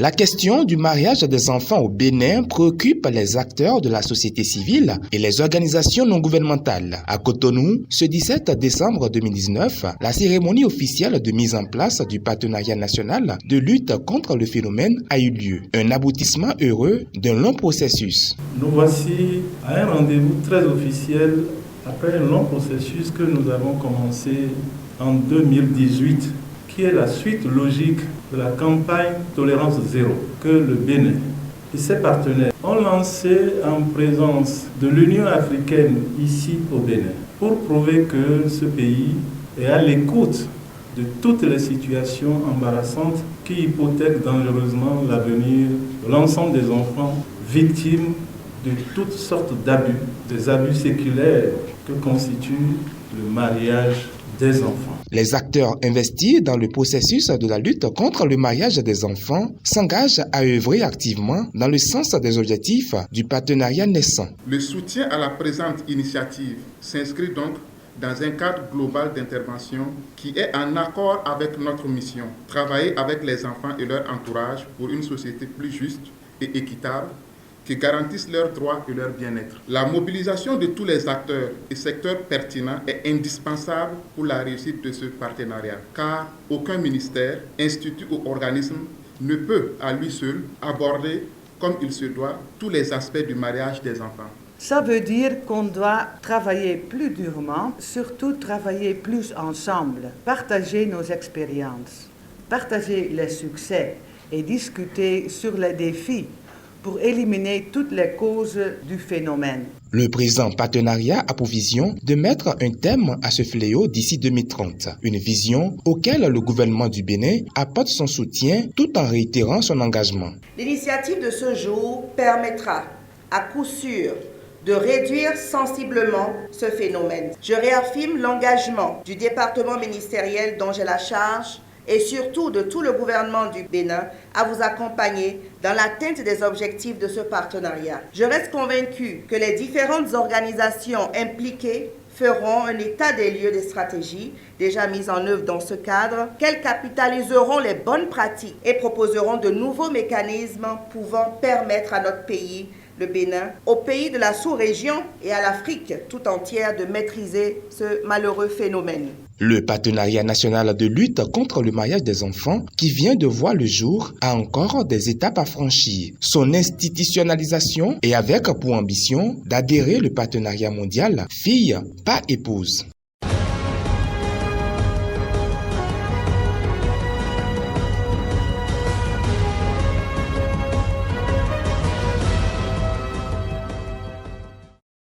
La question du mariage des enfants au Bénin préoccupe les acteurs de la société civile et les organisations non gouvernementales. À Cotonou, ce 17 décembre 2019, la cérémonie officielle de mise en place du partenariat national de lutte contre le phénomène a eu lieu. Un aboutissement heureux d'un long processus. Nous voici à un rendez-vous très officiel après un long processus que nous avons commencé en 2018, qui est la suite logique de la campagne Tolérance Zéro que le Bénin et ses partenaires ont lancé en présence de l'Union africaine ici au Bénin pour prouver que ce pays est à l'écoute de toutes les situations embarrassantes qui hypothèquent dangereusement l'avenir de l'ensemble des enfants victimes de toutes sortes d'abus, des abus séculaires que constitue le mariage des enfants. Les acteurs investis dans le processus de la lutte contre le mariage des enfants s'engagent à œuvrer activement dans le sens des objectifs du partenariat naissant. Le soutien à la présente initiative s'inscrit donc dans un cadre global d'intervention qui est en accord avec notre mission, travailler avec les enfants et leur entourage pour une société plus juste et équitable, qui garantissent leurs droits et leur bien-être. La mobilisation de tous les acteurs et secteurs pertinents est indispensable pour la réussite de ce partenariat, car aucun ministère, institut ou organisme ne peut à lui seul aborder comme il se doit tous les aspects du mariage des enfants. Ça veut dire qu'on doit travailler plus durement, surtout travailler plus ensemble, partager nos expériences, partager les succès et discuter sur les défis pour éliminer toutes les causes du phénomène. Le présent partenariat a pour vision de mettre un terme à ce fléau d'ici 2030, une vision auquel le gouvernement du Bénin apporte son soutien tout en réitérant son engagement. L'initiative de ce jour permettra à coup sûr de réduire sensiblement ce phénomène. Je réaffirme l'engagement du département ministériel dont j'ai la charge et surtout de tout le gouvernement du Bénin à vous accompagner dans l'atteinte des objectifs de ce partenariat. Je reste convaincu que les différentes organisations impliquées feront un état des lieux des stratégies déjà mises en œuvre dans ce cadre, qu'elles capitaliseront les bonnes pratiques et proposeront de nouveaux mécanismes pouvant permettre à notre pays, le Bénin, au pays de la sous-région et à l'Afrique tout entière de maîtriser ce malheureux phénomène. Le partenariat national de lutte contre le mariage des enfants, qui vient de voir le jour, a encore des étapes à franchir. Son institutionnalisation est avec pour ambition d'adhérer le partenariat mondial fille pas épouse.